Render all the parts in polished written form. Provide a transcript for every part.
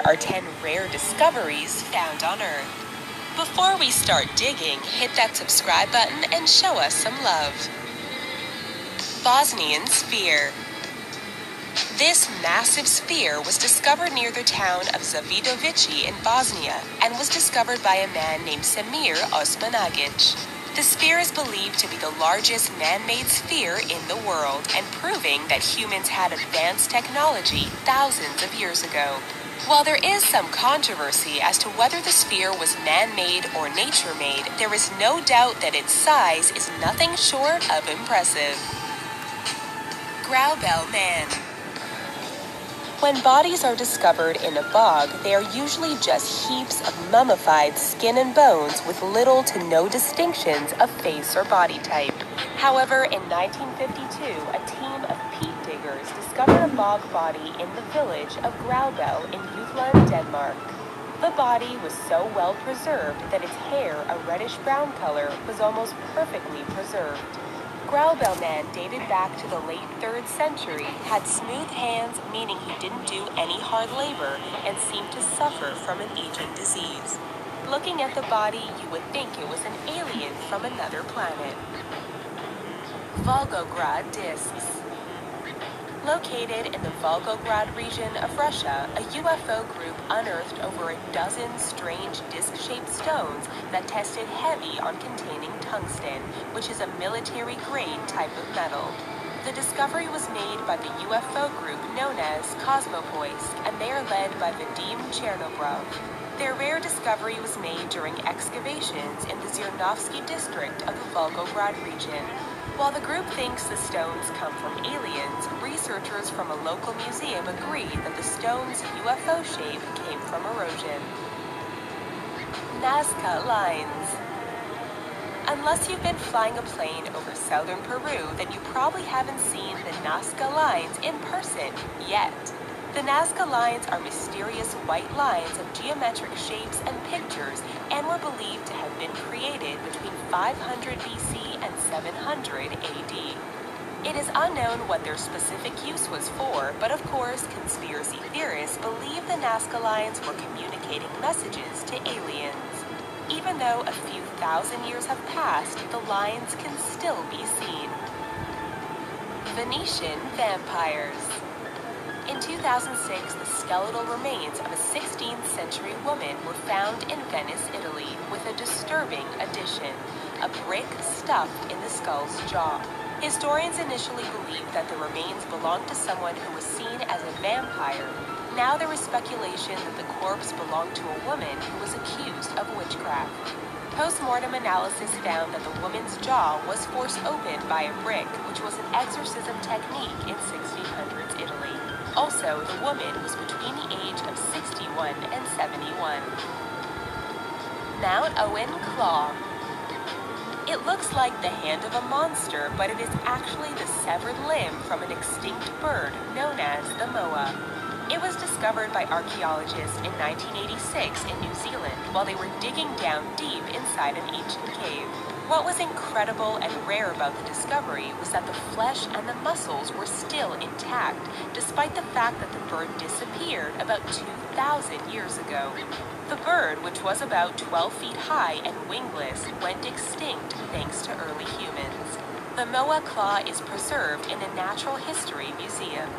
are 10 rare discoveries found on Earth. Before we start digging, hit that subscribe button and show us some love. Bosnian Sphere. This massive sphere was discovered near the town of Zavidovici in Bosnia and was discovered by a man named Semir Osmanagic. The sphere is believed to be the largest man-made sphere in the world and proving that humans had advanced technology thousands of years ago. While there is some controversy as to whether the sphere was man-made or nature-made, there is no doubt that its size is nothing short of impressive. Graubel Man. When bodies are discovered in a bog, they are usually just heaps of mummified skin and bones with little to no distinctions of face or body type. However, in 1952, a team of peat diggers discovered a bog body in the village of Graubel in Jutland, Denmark. The body was so well preserved that its hair, a reddish-brown color, was almost perfectly preserved. Graubel Man dated back to the late 3rd century, had smooth hands, meaning he didn't do any hard labor, and seemed to suffer from an aging disease. Looking at the body, you would think it was an alien from another planet. Volgograd Discs. Located in the Volgograd region of Russia, a UFO group unearthed over a dozen strange disc-shaped stones that tested heavy on containing tungsten, which is a military-grade type of metal. The discovery was made by the UFO group known as Cosmopoisk, and they are led by Vadim Chernobrov. Their rare discovery was made during excavations in the Zhirnovsky district of the Volgograd region. While the group thinks the stones come from aliens, researchers from a local museum agree that the stone's UFO shape came from erosion. Nazca Lines. Unless you've been flying a plane over southern Peru, then you probably haven't seen the Nazca Lines in person yet. The Nazca Lines are mysterious white lines of geometric shapes and pictures and were believed to have been created between 500 BC and 700 AD. It is unknown what their specific use was for, but of course, conspiracy theorists believe the Nazca Lines were communicating messages to aliens. Even though a few thousand years have passed, the lines can still be seen. Venetian Vampires. In 2006, the skeletal remains of a 16th century woman were found in Venice, Italy, with a disturbing addition, a brick stuffed in the skull's jaw. Historians initially believed that the remains belonged to someone who was seen as a vampire. Now there is speculation that the corpse belonged to a woman who was accused of witchcraft. Post-mortem analysis found that the woman's jaw was forced open by a brick, which was an exorcism technique in 1600s Italy. Also, the woman was between the age of 61 and 71. Mount Owen Claw. It looks like the hand of a monster, but it is actually the severed limb from an extinct bird known as the moa. It was discovered by archaeologists in 1986 in New Zealand while they were digging down deep inside an ancient cave. What was incredible and rare about the discovery was that the flesh and the muscles were still intact, despite the fact that the bird disappeared about 2,000 years ago. The bird, which was about 12 feet high and wingless, went extinct thanks to early humans. The moa claw is preserved in a natural history museum.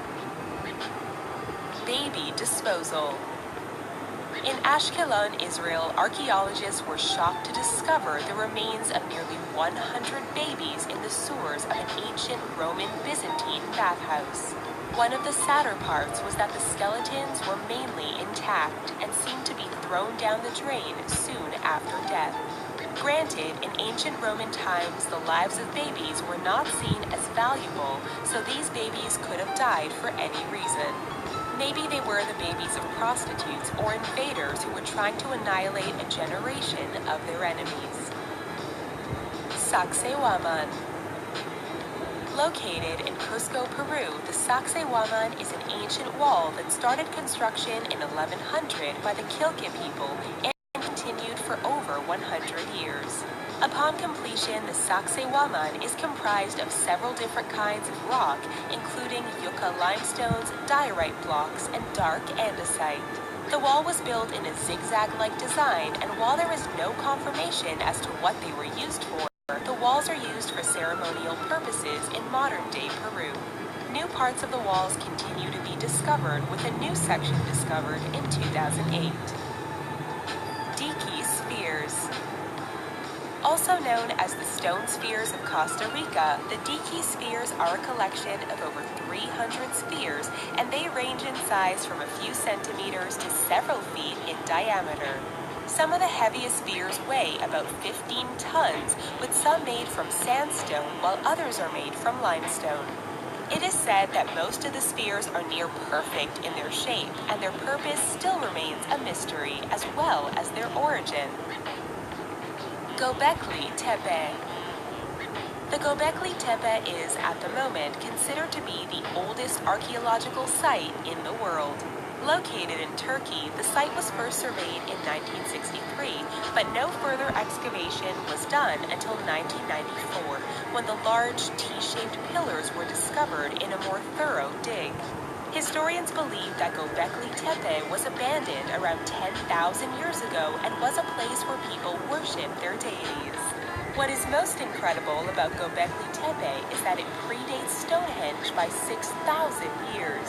Baby disposal. In Ashkelon, Israel, archaeologists were shocked to discover the remains of nearly 100 babies in the sewers of an ancient Roman Byzantine bathhouse. One of the sadder parts was that the skeletons were mainly intact and seemed to be thrown down the drain soon after death. Granted, in ancient Roman times, the lives of babies were not seen as valuable, so these babies could have died for any reason. Maybe they were the babies of prostitutes or invaders who were trying to annihilate a generation of their enemies. Sacsayhuaman. Located in Cusco, Peru, the Sacsayhuaman is an ancient wall that started construction in 1100 by the Quilca people and continued for over 100 years. Upon completion, the Sacsayhuaman is comprised of several different kinds of rock, including yucca limestones, diorite blocks, and dark andesite. The wall was built in a zigzag-like design, and while there is no confirmation as to what they were used for, the walls are used for ceremonial purposes in modern-day Peru. New parts of the walls continue to be discovered, with a new section discovered in 2008. Dique spheres. Also known as the stone spheres of Costa Rica, the Dique spheres are a collection of over 300 spheres, and they range in size from a few centimeters to several feet in diameter. Some of the heaviest spheres weigh about 15 tons, with some made from sandstone while others are made from limestone. It is said that most of the spheres are near perfect in their shape, and their purpose still remains a mystery, as well as their origin. Göbekli Tepe. The Göbekli Tepe is, at the moment, considered to be the oldest archaeological site in the world. Located in Turkey, the site was first surveyed in 1963, but no further excavation was done until 1994, when the large T-shaped pillars were discovered in a more thorough dig. Historians believe that Göbekli Tepe was abandoned around 10,000 years ago and was a place where people worshipped their deities. What is most incredible about Göbekli Tepe is that it predates Stonehenge by 6,000 years.